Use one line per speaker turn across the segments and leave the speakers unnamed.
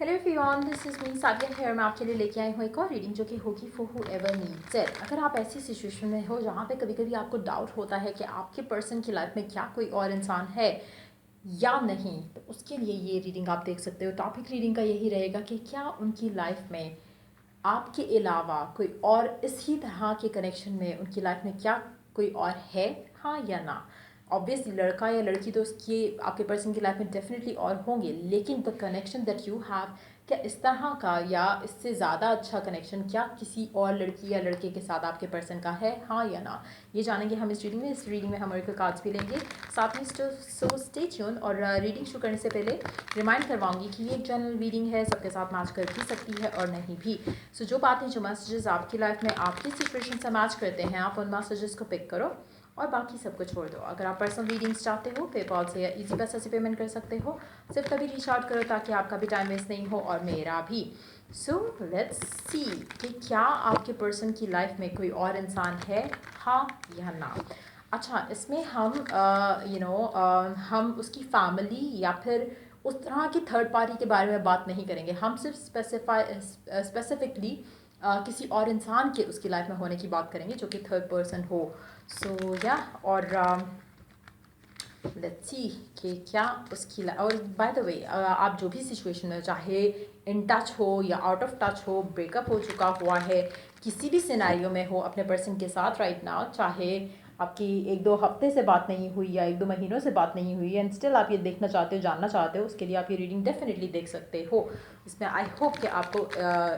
Hello everyone, this is me Sadia here. मैं आपके लिए लेके आई हूँ एक और रीडिंग जो कि होगी फॉर हूएवर नीड्स इट। अगर आप ऐसी सिचुएशन में हो जहाँ पे कभी कभी आपको डाउट होता है कि आपके पर्सन की लाइफ में क्या कोई और इंसान है या नहीं, तो उसके लिए ये रीडिंग आप देख सकते हो। टॉपिक रीडिंग का यही रहेगा कि क्या उनकी लाइफ में आपके अलावा कोई और इसी तरह के कनेक्शन में उनकी लाइफ में क्या कोई और है, हाँ या ना। ऑब्वियसली लड़का या लड़की तो उसकी आपके पर्सन की लाइफ में डेफिनेटली और होंगे, लेकिन the connection that you have, क्या इस तरह का या इससे ज़्यादा अच्छा कनेक्शन क्या किसी और लड़की या लड़के के साथ आपके पर्सन का है, हाँ या ना। ये जानेंगे हम इस रीडिंग में। इस रीडिंग में हम ऑरेकल कार्ड्स भी लेंगे साथ में। So stay tune. और रीडिंग शुरू करने से पहले रिमाइंड करवाऊंगी कि ये एक जनरल रीडिंग है, सबके साथ मैच कर भी सकती है और नहीं भी। सो जो बातें, जो मैसेजेस आपकी लाइफ में आपकी सिचुएशन से मैच करते हैं, आप उन मैसेजेस को पिक करो और बाकी सबको छोड़ दो। अगर आप पर्सनल रीडिंग्स चाहते हो, पेपॉल से या इजी पैसा से पेमेंट कर सकते हो। सिर्फ तभी रीच आउट करो ताकि आपका भी टाइम वेस्ट नहीं हो और मेरा भी। सो लेट्स सी कि क्या आपके पर्सन की लाइफ में कोई और इंसान है, हाँ या ना। अच्छा, इसमें हम हम उसकी फैमिली या फिर उस तरह की थर्ड पार्टी के बारे में बात नहीं करेंगे। हम सिर्फ स्पेसिफिकली किसी और इंसान के उसकी लाइफ में होने की बात करेंगे जो कि थर्ड पर्सन हो। सो या और लेट्स सी कि क्या उसकी और बाय द वे, आप जो भी सिचुएशन में, चाहे इन टच हो या आउट ऑफ टच हो, ब्रेकअप हो चुका हुआ है, किसी भी सिनेरियो में हो अपने पर्सन के साथ राइट नाउ, चाहे आपकी एक दो हफ्ते से बात नहीं हुई या एक दो महीनों से बात नहीं हुई एंड स्टिल आप ये देखना चाहते हो, जानना चाहते हो, उसके लिए आप ये रीडिंग डेफिनेटली देख सकते हो। इसमें आई होप कि आपको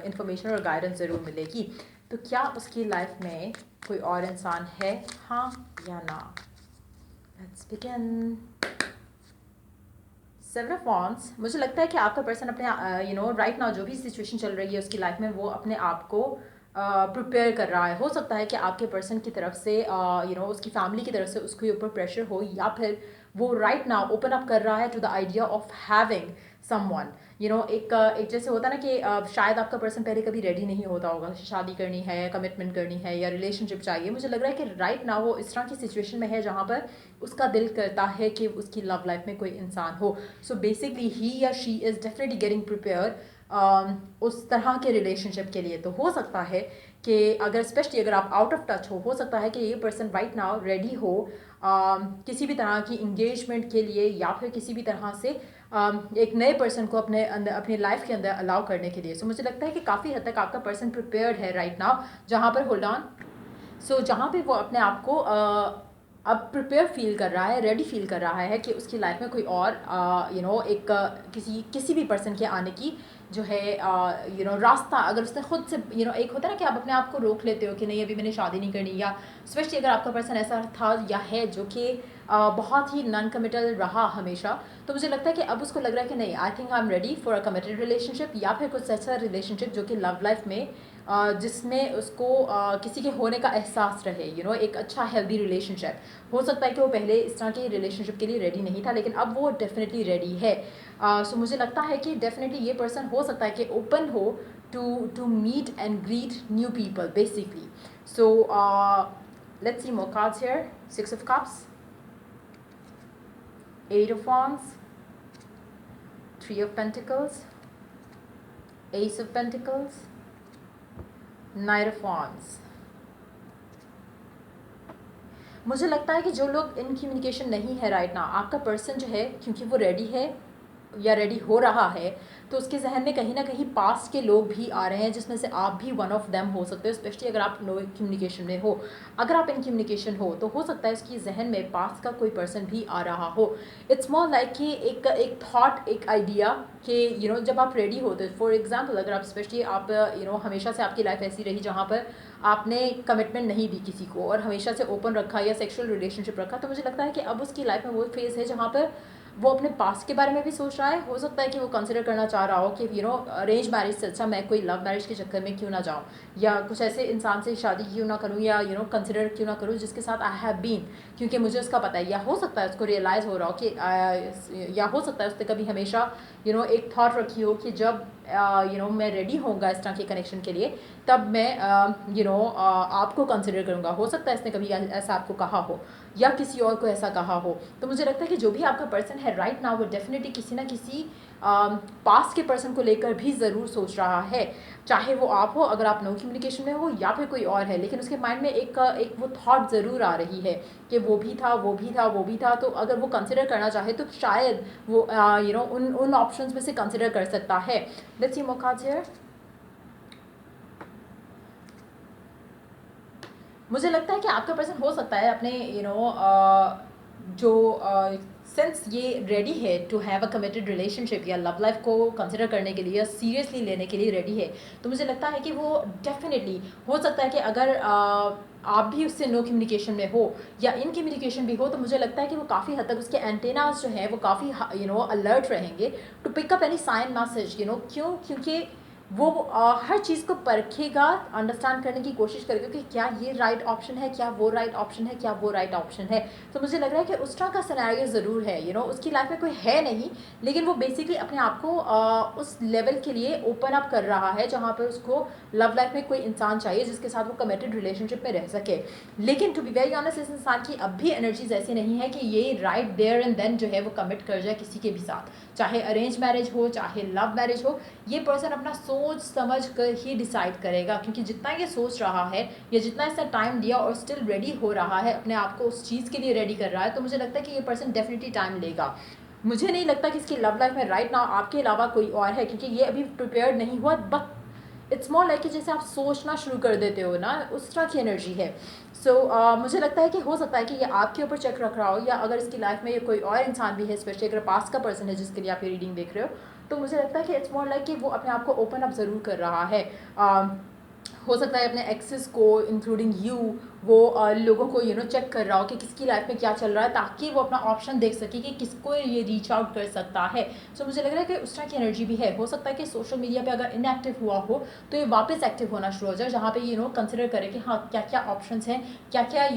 इन्फॉर्मेशन और गाइडेंस ज़रूर मिलेगी। तो क्या उसकी लाइफ में कोई और इंसान है, हाँ या ना। Let's begin. Seven of wands. मुझे लगता है कि आपका पर्सन अपने राइट नाउ जो भी सिचुएशन चल रही है उसकी लाइफ में, वो अपने आप को प्रिपेयर कर रहा है। हो सकता है कि आपके पर्सन की तरफ से उसकी फैमिली की तरफ से उसके ऊपर प्रेशर हो, या फिर वो राइट नाउ ओपन अप कर रहा है to the idea of having someone. एक जैसे होता है ना कि शायद आपका पर्सन पहले कभी रेडी नहीं होता होगा, शादी करनी है, कमिटमेंट करनी है या रिलेशनशिप चाहिए। मुझे लग रहा है कि राइट नाउ वो इस तरह की सिचुएशन में है जहाँ पर उसका दिल करता है कि उसकी लव लाइफ में कोई इंसान हो। सो बेसिकली ही या she is definitely getting prepare उस तरह के रिलेशनशिप के लिए। तो हो सकता है कि अगर स्पेशली अगर आप आउट ऑफ टच हो सकता है कि ये पर्सन राइट नाउ रेडी हो किसी भी तरह की इंगेजमेंट के लिए, या फिर किसी भी तरह से एक नए पर्सन को अपने अंदर, अपनी लाइफ के अंदर अलाउ करने के लिए। सो मुझे लगता है कि काफ़ी हद तक आपका पर्सन प्रिपेयर्ड है राइट नाउ, जहाँ पर होल्ड ऑन। सो जहाँ पे वो अपने आप को अब प्रिपेयर फील कर रहा है, रेडी फील कर रहा है कि उसकी लाइफ में कोई और एक किसी भी पर्सन के आने की जो है रास्ता, अगर उसने खुद से एक होता है ना कि आप अपने आप को रोक लेते हो कि नहीं अभी मैंने शादी नहीं करनी, या स्पेशली अगर आपका पर्सन ऐसा था या है जो कि बहुत ही नॉन कमिटल रहा हमेशा, तो मुझे लगता है कि अब उसको लग रहा है कि नहीं, I think I am ready for a committed relationship, या फिर कुछ ऐसा रिलेशनशिप जो कि लव लाइफ में जिसमें उसको किसी के होने का एहसास रहे, एक अच्छा हेल्दी रिलेशनशिप। हो सकता है कि वो पहले इस तरह के रिलेशनशिप के लिए रेडी नहीं था, लेकिन अब वो डेफिनेटली रेडी है। सो मुझे लगता है कि डेफिनेटली ये पर्सन हो सकता है कि ओपन हो to meet and greet new people basically. So let's see more cards here. 6 of cups, 8 of wands, 3 of pentacles, ace of pentacles, Knight of wands। मुझे लगता है कि जो लोग इन कम्युनिकेशन नहीं है राइट नाउ, आपका पर्सन जो है क्योंकि वो रेडी है या रेडी हो रहा है, तो उसके जहन में कहीं ना कहीं पास्ट के लोग भी आ रहे हैं, जिसमें से आप भी वन ऑफ देम हो सकते हो। स्पेशली अगर आप नो कम्युनिकेशन में हो, अगर आप इन कम्युनिकेशन हो तो हो सकता है उसकी जहन में पास्ट का कोई पर्सन भी आ रहा हो। इट्स मोर लाइक कि एक थॉट, एक आइडिया कि जब आप रेडी होते हो, फॉर एग्जाम्पल अगर आप स्पेशली आप हमेशा से आपकी लाइफ ऐसी रही जहाँ पर आपने कमिटमेंट नहीं दी किसी को और हमेशा से ओपन रखा या सेक्सुअल रिलेशनशिप रखा, तो मुझे लगता है कि अब उसकी लाइफ में वो फेज़ है जहाँ पर वो अपने पास्ट के बारे में भी सोच रहा है। हो सकता है कि वो कंसिडर करना चाह रहा हो कि अरेंज मैरिज से अच्छा मैं कोई लव मैरिज के चक्कर में क्यों ना जाऊँ, या कुछ ऐसे इंसान से शादी क्यों ना करूँ, या कंसिडर क्यों ना करूँ जिसके साथ आई हैव बीन, क्योंकि मुझे उसका पता है। या हो सकता है उसको रियलाइज़ हो रहा हो कि या हो सकता है उसने कभी हमेशा एक थॉट रखी हो कि जब मैं रेडी होऊंगा इस तरह के कनेक्शन के लिए, तब मैं आपको कंसिडर करूँगा। हो सकता है इसने कभी ऐसा आपको कहा हो या किसी और को ऐसा कहा हो। तो मुझे लगता है कि जो भी आपका पर्सन है राइट नाउ वो डेफिनेटली किसी ना किसी पास्ट के पर्सन को लेकर भी ज़रूर सोच रहा है, चाहे वो आप हो अगर आप नो कम्युनिकेशन में हो या फिर कोई और है, लेकिन उसके माइंड में एक वो थॉट ज़रूर आ रही है कि वो भी था वो भी था वो भी था। तो अगर वो कंसिडर करना चाहे तो शायद वो उन ऑप्शंस में से कंसिडर कर सकता है। Let's see more cards here. मुझे लगता है कि आपका पर्सन हो सकता है अपने जो सिंस ये रेडी है to have a committed relationship या लव लाइफ को कंसिडर करने के लिए या सीरियसली लेने के लिए रेडी है, तो मुझे लगता है कि वो डेफिनेटली हो सकता है कि अगर आप भी उससे नो कम्युनिकेशन में हो या इन कम्युनिकेशन भी हो, तो मुझे लगता है कि वो काफ़ी हद तक उसके एंटेनास जो है वो काफ़ी अलर्ट रहेंगे to pick up any sign message. क्योंकि वो हर चीज़ को परखेगा, अंडरस्टैंड करने की कोशिश करेगा कि क्या ये राइट ऑप्शन है, क्या वो राइट ऑप्शन है, क्या वो राइट ऑप्शन है। तो मुझे लग रहा है कि उस तरह का सिनेरियो ज़रूर है। उसकी लाइफ में कोई है नहीं, लेकिन वो बेसिकली अपने आप को उस लेवल के लिए ओपन अप कर रहा है जहाँ पर उसको लव लाइफ में कोई इंसान चाहिए जिसके साथ वो कमिटेड रिलेशनशिप में रह सके। लेकिन टू बी वेरी ऑनेस्ट, इस इंसान की अब भी एनर्जीज ऐसी नहीं है कि ये राइट देयर एंड देन जो है वो कमिट कर जाए किसी के भी साथ, चाहे अरेंज मैरिज हो चाहे लव मैरिज हो। ये पर्सन अपना सोच समझ कर ही डिसाइड करेगा, क्योंकि जितना ये सोच रहा है या जितना इसने टाइम दिया और स्टिल रेडी हो रहा है, अपने आप को उस चीज़ के लिए रेडी कर रहा है, तो मुझे लगता है कि ये पर्सन डेफिनेटली टाइम लेगा। मुझे नहीं लगता कि इसकी लव लाइफ में राइट नाउ आपके अलावा कोई और है, क्योंकि ये अभी प्रिपेयर्ड नहीं हुआ। बट इट्स मोर लाइक कि जैसे आप सोचना शुरू कर देते हो ना, उस तरह की एनर्जी है। सो मुझे लगता है कि हो सकता है कि ये आपके ऊपर चेक रख रहा हो, या अगर इसकी लाइफ में ये कोई और इंसान भी है, स्पेशली अगर पास का पर्सन है जिसके लिए आप ये रीडिंग देख रहे हो, तो मुझे लगता है कि इट्स मोर लाइक कि वो अपने आप को ओपन अप ज़रूर कर रहा है। हो सकता है अपने एक्सेस को इंक्लूडिंग यू वो लोगों को चेक कर रहा हो कि किसकी लाइफ में क्या चल रहा है, ताकि वो अपना ऑप्शन देख सके कि किसको ये रीच आउट कर सकता है। सो मुझे लग रहा है कि उस तरह की एनर्जी भी है। हो सकता है कि सोशल मीडिया पे अगर इनएक्टिव हुआ हो तो ये वापस एक्टिव होना शुरू हो जाए, जहाँ पे कंसिडर करे कि हाँ क्या क्या ऑप्शंस हैं, क्या क्या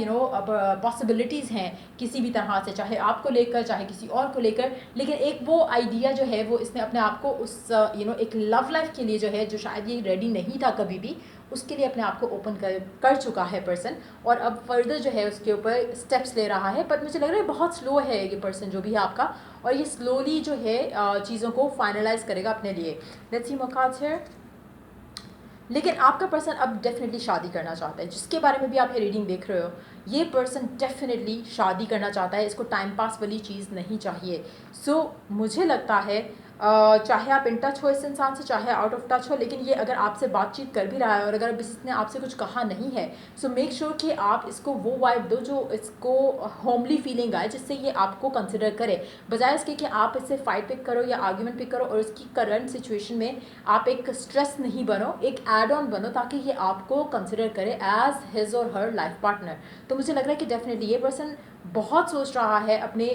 पॉसिबिलिटीज़ हैं किसी भी तरह से, चाहे आपको लेकर चाहे किसी और को लेकर। लेकिन एक वो आइडिया जो है वो इसने अपने आप को उस एक लव लाइफ के लिए जो है, जो शायद ये रेडी नहीं था कभी भी, उसके लिए अपने आप को ओपन कर चुका है पर्सन, और अब फर्दर जो है उसके ऊपर स्टेप्स ले रहा है। बट मुझे लग रहा है बहुत स्लो है ये पर्सन जो भी है आपका, और ये स्लोली जो है चीज़ों को फाइनलाइज करेगा अपने लिए। Let's see more cards here. लेकिन आपका पर्सन अब डेफिनेटली शादी करना चाहता है, जिसके बारे में भी आप ये रीडिंग देख रहे हो, ये पर्सन डेफिनेटली शादी करना चाहता है। इसको टाइम पास वाली चीज़ नहीं चाहिए। सो मुझे लगता है चाहे आप इन टच हो इस इंसान से, चाहे आउट ऑफ टच हो, लेकिन ये अगर आपसे बातचीत कर भी रहा है और अगर इसने आपसे कुछ कहा नहीं है, सो मेक श्योर कि आप इसको वो वाइब दो जो इसको होमली फीलिंग आए, जिससे ये आपको कंसिडर करे, बजाय इसके कि आप इससे फाइट पिक करो या आर्ग्यूमेंट पिक करो और इसकी करंट सिचुएशन में आप एक स्ट्रेस नहीं बनो, एक एड ऑन बनो, ताकि ये आपको कंसिडर करे एज हिज और हर लाइफ पार्टनर। तो मुझे लग रहा है कि डेफिनेटली ये पर्सन बहुत सोच रहा है अपने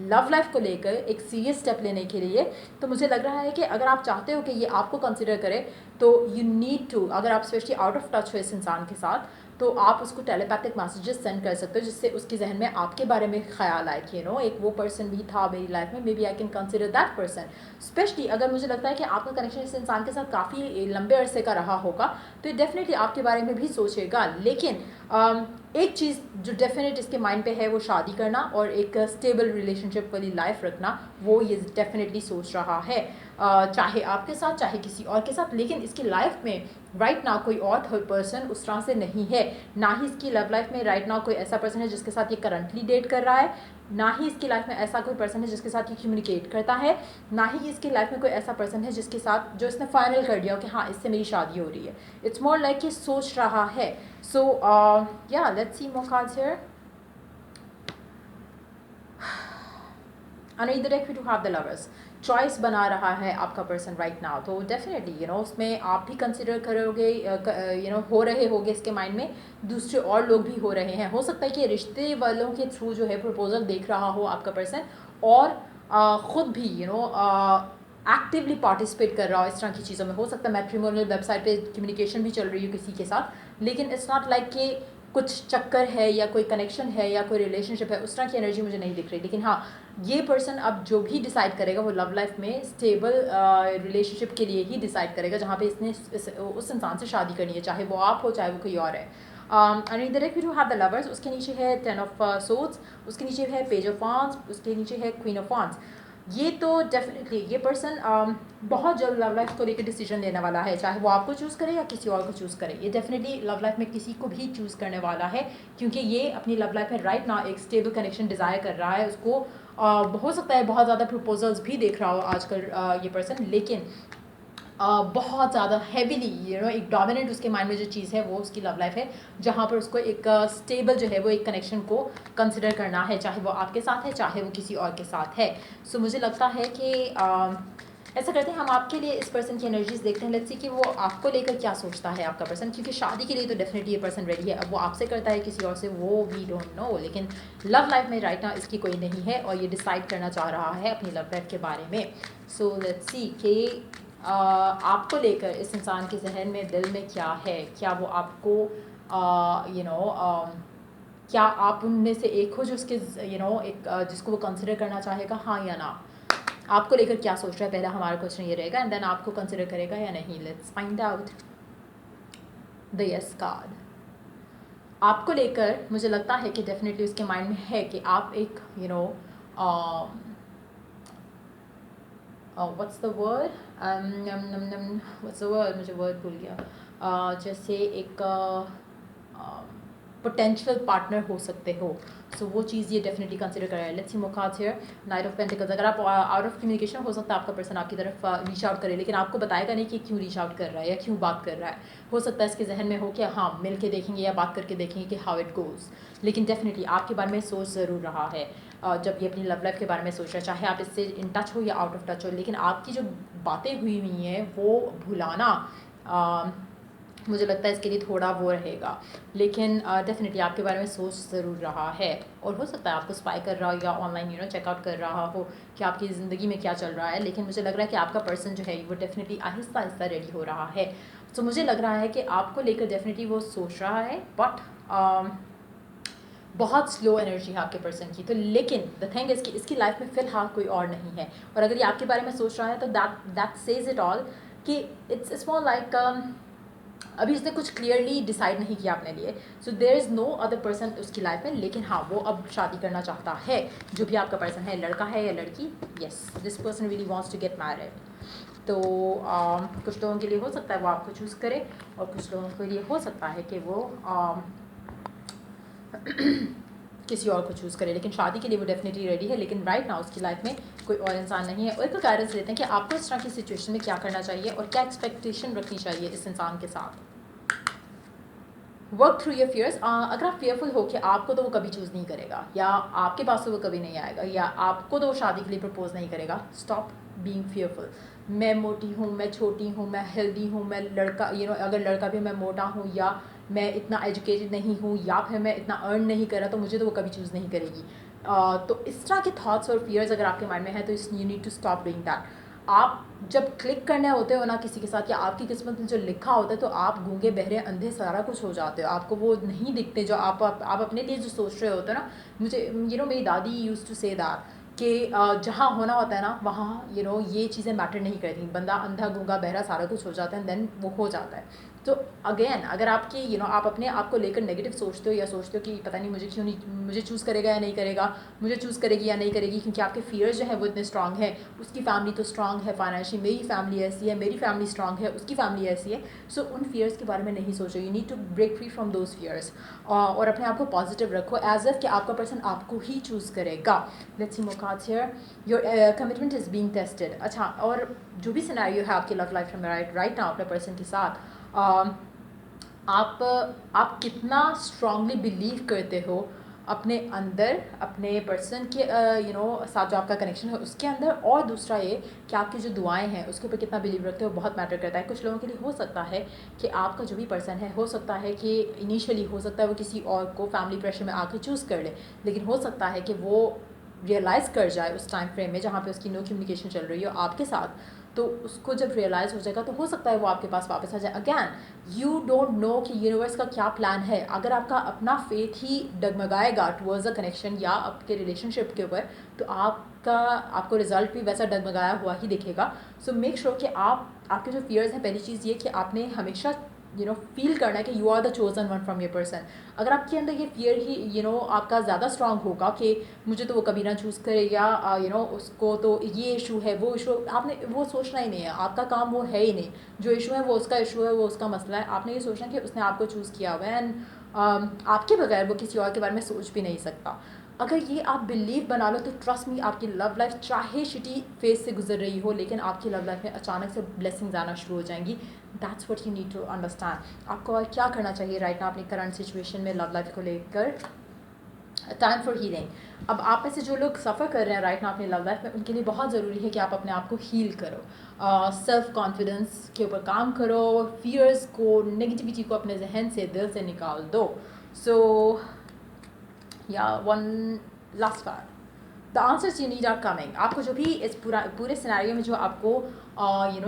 लव लाइफ को लेकर एक सीरियस स्टेप लेने के लिए। तो मुझे लग रहा है कि अगर आप चाहते हो कि ये आपको कंसिडर करे, तो यू नीड टू, अगर आप स्पेशली आउट ऑफ टच हो इस इंसान के साथ, तो आप उसको टेलीपैथिक मैसेजेस सेंड कर सकते हो, जिससे उसके जहन में आपके बारे में ख्याल आए कि एक वो पर्सन भी था मेरी लाइफ में, maybe I can consider that person. Specially अगर मुझे लगता है कि आपका कनेक्शन इस इंसान के साथ काफ़ी लंबे अरसे का रहा होगा, तो ये डेफिनेटली आपके बारे में भी सोचेगा। लेकिन एक चीज़ जो डेफिनेट इसके माइंड पे है वो शादी करना और एक स्टेबल रिलेशनशिप वाली लाइफ रखना, वो ये डेफिनेटली सोच रहा है, चाहे आपके साथ चाहे किसी और के साथ। लेकिन इसकी लाइफ में राइट नाउ कोई और थर्ड पर्सन उस तरह से नहीं है, ना ही इसकी लव लाइफ में राइट नाउ कोई ऐसा पर्सन है जिसके साथ ये करंटली डेट कर रहा है, ना ही इसकी लाइफ में ऐसा कोई पर्सन है जिसके साथ ये कम्युनिकेट करता है, ना ही इसकी लाइफ में कोई ऐसा पर्सन है जिसके साथ जो इसने फाइनल कर दिया हो कि हाँ इससे मेरी शादी हो रही है। इट्स मोर लाइक ये सोच रहा है। सो या let's see more cards here. Another deck we do have the lovers. Choice बना रहा है आपका पर्सन राइट नाउ, तो डेफिनेटली उसमें आप भी कंसिडर करोगे, हो रहे होगे इसके माइंड में, दूसरे और लोग भी हो रहे हैं। हो सकता है कि रिश्ते वालों के थ्रू जो है प्रपोजल देख रहा हो आपका पर्सन, और ख़ुद भी एक्टिवली पार्टिसिपेट कर रहा हो इस तरह की चीज़ों में। हो सकता है मैट्रिमोनियल वेबसाइट पे कम्युनिकेशन भी चल रही हो किसी के साथ, लेकिन इट्स नॉट लाइक कि कुछ चक्कर है या कोई कनेक्शन है या कोई रिलेशनशिप है, उस तरह की एनर्जी मुझे नहीं दिख रही। लेकिन हाँ, ये पर्सन अब जो भी डिसाइड करेगा वो लव लाइफ में स्टेबल रिलेशनशिप के लिए ही डिसाइड करेगा, जहाँ पे इसने उस इंसान से शादी करनी है, चाहे वो आप हो चाहे वो कोई और है। And direct we do have the lovers. उसके नीचे है 10 ऑफ सोर्ड्स, उसके नीचे है पेज ऑफ वांड्स, उसके नीचे है क्वीन ऑफ वांड्स। ये तो डेफिनेटली ये पर्सन बहुत जल्द लव लाइफ को लेकर डिसीजन लेने वाला है, चाहे वो आपको चूज़ करे या किसी और को चूज़ करे। ये डेफिनेटली लव लाइफ में किसी को भी चूज़ करने वाला है, क्योंकि ये अपनी लव लाइफ में राइट ना एक स्टेबल कनेक्शन डिज़ायर कर रहा है। उसको हो सकता है बहुत ज़्यादा प्रपोजल्स भी देख रहा हो आजकल ये पर्सन, लेकिन बहुत ज़्यादा हैवीली एक डोमिनेंट उसके माइंड में जो चीज़ है वो उसकी लव लाइफ है, जहाँ पर उसको एक स्टेबल जो है वो एक कनेक्शन को कंसिडर करना है, चाहे वो आपके साथ है चाहे वो किसी और के साथ है। सो मुझे लगता है कि ऐसा करते हैं, हम आपके लिए इस पर्सन की एनर्जीज देखते हैं। लेट्स सी कि वो आपको लेकर क्या सोचता है आपका पर्सन, क्योंकि शादी के लिए तो डेफिनेटली ये पर्सन रेडी है। अब वो आपसे करता है किसी और से, वो वी डोंट नो, लेकिन लव लाइफ में राइट नाउ इसकी कोई नहीं है और ये डिसाइड करना चाह रहा है अपनी लव लाइफ के बारे में। सो लेट्स सी कि आपको लेकर इस इंसान के जहन में दिल में क्या है। क्या वो आपको क्या आप उनमें से एक हो जो उसके एक जिसको वो कंसिडर करना चाहेगा, हाँ या ना। आपको लेकर क्या सोच रहा है, पहला हमारा क्वेश्चन ये रहेगा, एंड देन आपको कंसिडर करेगा या नहीं। Let's find out the yes card. आपको लेकर मुझे लगता है कि डेफिनेटली उसके माइंड में है कि आप एक what's the word, what's the word, मुझे वर्ड भूल गया। जैसे एक पोटेंशियल पार्टनर हो सकते हो। सो वो चीज़ ये डेफिनेटली कंसिडर कर रहा है। Let's see more cards here, night of pentacles. अगर आप आउट ऑफ कम्युनिकेशन, हो सकता है आपका पर्सन आपकी तरफ रीच आउट करे, लेकिन आपको बताएगा नहीं कि क्यों रीच आउट कर रहा है या क्यों बात कर रहा है। हो सकता है इसके जहन में हो कि हाँ मिल के देखेंगे या बात करके देखेंगे कि हाउ इट गोज़, लेकिन डेफिनेटली आपके बारे में सोच ज़रूर रहा है। जब ये अपनी लव लाइफ के बारे में सोच रहा है, चाहे आप इससे इन टच हो या आउट ऑफ टच हो, लेकिन आपकी जो बातें हुई हैं वो भुलाना मुझे लगता है इसके लिए थोड़ा वो रहेगा, लेकिन डेफिनेटली आपके बारे में सोच ज़रूर रहा है। और हो सकता है आपको स्पाई कर रहा हो या ऑनलाइन चेकआउट कर रहा हो कि आपकी ज़िंदगी में क्या चल रहा है, लेकिन मुझे लग रहा है कि आपका पर्सन जो है वो डेफिनेटली आहिस्ता आहिस्ता रेडी हो रहा है। तो मुझे लग रहा है कि आपको लेकर डेफिनेटली वो सोच रहा है, बट बहुत स्लो एनर्जी है आपके पर्सन की। तो लेकिन द थिंग इज़ कि इसकी लाइफ में फ़िलहाल कोई और नहीं है, और अगर ये आपके बारे में सोच रहा है तो दैट सेज इट ऑल कि इट्स मोर लाइक अभी इसने कुछ क्लियरली डिसाइड नहीं किया अपने लिए। So there is no other person उसकी लाइफ में, लेकिन हाँ वो अब शादी करना चाहता है। जो भी आपका पर्सन है, लड़का है या लड़की, yes this person really wants to get married. तो कुछ लोगों के लिए हो सकता है वो आपको चूज़ करे, और कुछ लोगों के लिए हो सकता है कि वो किसी और को चूज़ करे, लेकिन शादी के लिए वो डेफिनेटली रेडी है। लेकिन राइट नाउ उसकी लाइफ में कोई और इंसान नहीं है। और एक गाइडेंस लेते हैं कि आपको इस तरह की सिचुएशन में क्या करना चाहिए और क्या एक्सपेक्टेशन रखनी चाहिए इस इंसान के साथ। Work through your fears. अगर आप फेयरफुल हो कि आपको तो वो कभी चूज़ नहीं करेगा, या आपके पास तो वो कभी नहीं आएगा, या आपको तो वो शादी के लिए प्रपोज नहीं करेगा, स्टॉप बीइंग फेयरफुल। मैं मोटी हूँ, मैं छोटी हूँ, मैं हेल्दी हूँ, मैं लड़का अगर लड़का भी मैं मोटा हूँ, या मैं इतना एजुकेटेड नहीं हूँ, या फिर मैं इतना अर्न नहीं कर रहा, तो मुझे तो वो कभी चूज़ नहीं करेगी। तो इस तरह के थॉट्स और फियर्स अगर आपके माइंड में है तो you need to stop doing that. आप जब क्लिक करने होते हो ना किसी के साथ, या आपकी किस्मत में जो लिखा होता है, तो आप गूंगे बहरे अंधे सारा कुछ हो जाते हो। आपको वो नहीं दिखते जो आप अपने लिए जो सोच रहे होते हो ना। मुझे मेरी दादी यूज़ टू से दैट कि जहाँ होना होता है ना वहाँ ये चीज़ें मैटर नहीं करती। बंदा अंधा गूंगा बहरा सारा कुछ हो जाता है, देन वो हो जाता है। तो अगेन अगर आपकी आप अपने आप को लेकर नेगेटिव सोचते हो, या सोचते हो कि पता नहीं मुझे क्यों नहीं, मुझे चूज़ करेगा या नहीं करेगा, मुझे चूज़ करेगी या नहीं करेगी, क्योंकि आपके फियर्स जो है वो इतने स्ट्रांग है। उसकी फैमिली तो स्ट्रांग है फाइनेंशियली, मेरी फैमिली ऐसी है, मेरी फैमिली स्ट्रांग है, उसकी फैमिली ऐसी है। सो उन फियर्स के बारे में नहीं सोचो। You need to break free from those fears, और अपने आप को पॉजिटिव रखो, एज इफ कि आपका पर्सन आपको ही चूज़ करेगा। Let's see more cards here, your commitment is being tested. अच्छा, और जो भी सिनेरियो है आपकी लव लाइफ में राइट नाउ अपने पर्सन के साथ, आप कितना स्ट्रांगली बिलीव करते हो अपने अंदर, अपने पर्सन के साथ जो आपका कनेक्शन है उसके अंदर, और दूसरा ये कि आपकी जो दुआएं हैं उसके ऊपर कितना बिलीव रखते हो, बहुत मैटर करता है। कुछ लोगों के लिए हो सकता है कि आपका जो भी पर्सन है, हो सकता है कि इनिशियली हो सकता है वो किसी और को फैमिली प्रेशर में आके चूज़ कर ले, लेकिन हो सकता है कि वो रियलाइज़ कर जाए उस टाइम फ्रेम में जहाँ पे उसकी नो कम्युनिकेशन चल रही हो आपके साथ। तो उसको जब रियलाइज़ हो जाएगा तो हो सकता है वो आपके पास वापस आ जाए। अगैन यू डोंट नो कि यूनिवर्स का क्या प्लान है। अगर आपका अपना फेथ ही डगमगाएगा टुवर्ड्स अ कनेक्शन या आपके रिलेशनशिप के ऊपर, तो आपको रिजल्ट भी वैसा डगमगाया हुआ ही दिखेगा। सो मेक श्योर कि आपके जो फियर्स हैं, पहली चीज़ ये कि आपने हमेशा फील करना है कि you are the chosen one from your person. अगर आपके अंदर ये फियर ही आपका ज़्यादा स्ट्रांग होगा कि मुझे तो वो कभी ना चूज़ करेगा, उसको तो ये इशू है, वो इशू, आपने वो सोचना ही नहीं है, आपका काम वो है ही नहीं। जो इशू है वो उसका इशू है, वो उसका मसला है। आपने ये सोचना कि उसने आपको चूज़ किया हुआ है, एंड आपके बगैर वो किसी और के बारे में सोच भी नहीं सकता। अगर ये आप बिलीव बना लो तो ट्रस्ट मी, आपकी लव लाइफ चाहे शिटी फेज से गुजर रही हो, लेकिन आपकी लव लाइफ में अचानक से ब्लेसिंग्स आना शुरू हो जाएंगी। That's what you need to understand. आपको और क्या करना चाहिए राइट ना अपनी करंट सिचुएशन में लव लाइफ को लेकर। Time for healing. अब आप में से जो लोग सफ़र कर रहे हैं राइट ना अपनी लव लाइफ में, उनके लिए बहुत ज़रूरी है कि आप अपने आप को हील करो, सेल्फ कॉन्फिडेंस के ऊपर काम करो, फियर्स को, नेगेटिविटी को अपने जहन से, दिल से निकाल दो। सो या one last part, the answers you need are coming. आपको जो भी इस पूरे सिनेरियो में जो आपको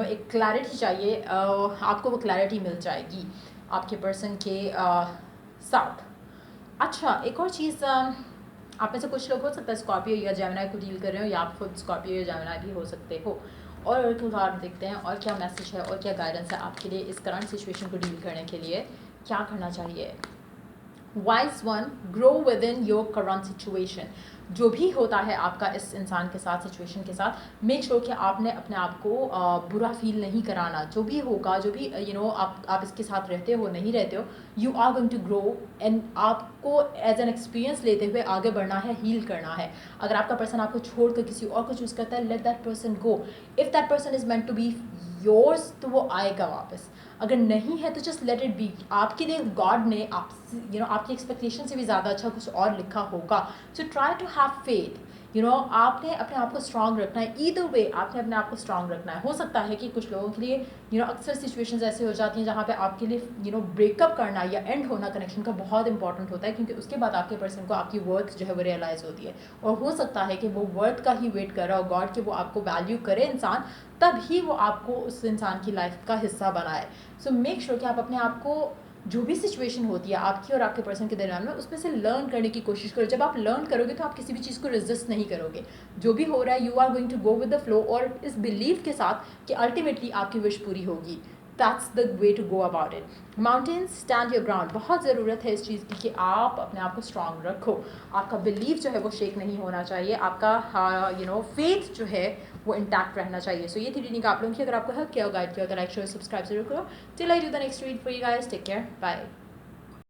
एक क्लैरिटी चाहिए, आपको वो क्लैरिटी मिल जाएगी आपके पर्सन के साथ। अच्छा, एक और चीज़, आप में से कुछ लोग हो सकता है स्कॉर्पियो या जेमिनी को डील कर रहे हो, या आप खुद स्कॉर्पियो या जेमिनी भी हो सकते हो। और एक उदाहरण देखते हैं और क्या मैसेज है और क्या गाइडेंस है आपके लिए इस करंट सिचुएशन को डील करने के लिए, क्या करना चाहिए। Wise one, grow with in your current situation. जो भी होता है आपका इस इंसान के साथ, सिचुएशन के साथ, मेक श्योर कि आपने अपने आप को बुरा फील नहीं कराना। जो भी होगा, जो भी आप इसके साथ रहते हो नहीं रहते हो, you are going to grow, and आपको एज एन एक्सपीरियंस लेते हुए आगे बढ़ना है, हील करना है। अगर आपका पर्सन आपको छोड़कर किसी और को चूज़ करता है, let that person go. If that person is meant to be yours, तो वो आएगा वापस। अगर नहीं है तो जस्ट लेट इट बी। आपके लिए गॉड ने आप आपकी एक्सपेक्टेशन से भी ज़्यादा अच्छा कुछ और लिखा होगा। So try to have faith. आपने अपने आप को स्ट्रांग रखना है। ईदर वे आपने अपने आप को स्ट्रांग रखना है। हो सकता है कि कुछ लोगों के लिए अक्सर सिचुएशंस ऐसे हो जाती हैं जहाँ पे आपके लिए ब्रेकअप करना या एंड होना कनेक्शन का बहुत इंपॉर्टेंट होता है, क्योंकि उसके बाद आपके पर्सन को आपकी वर्थ जो है वो रियलाइज़ होती है। और हो सकता है कि वो वर्थ का ही वेट कर रहा हो गॉड, कि वो आपको वैल्यू करे इंसान, तब ही वो आपको उस इंसान की लाइफ का हिस्सा बनाए। सो मेक श्योर कि आप अपने आप को, जो भी सिचुएशन होती है आपकी और आपके पर्सन के दरमियान में, उसमें से लर्न करने की कोशिश करो। जब आप लर्न करोगे तो आप किसी भी चीज़ को रेजिस्ट नहीं करोगे। जो भी हो रहा है, you are going to go with the flow, और इस बिलीव के साथ कि अल्टीमेटली आपकी विश पूरी होगी। That's the way to go about it. Mountains, stand your ground. बहुत ज़रूरत है इस चीज़ की कि आप अपने आप को स्ट्रांग रखो। आपका बिलीव जो है वो शेक नहीं होना चाहिए। आपका फेथ जो है वो इंटैक्ट रहना चाहिए। सो ये थी रीडिंग आप लोगों की। अगर आपको हेल्प किया, गाइड किया, तो लाइक शेयर सब्सक्राइब जरूर करो। Till I do the next read for you guys, take care, bye.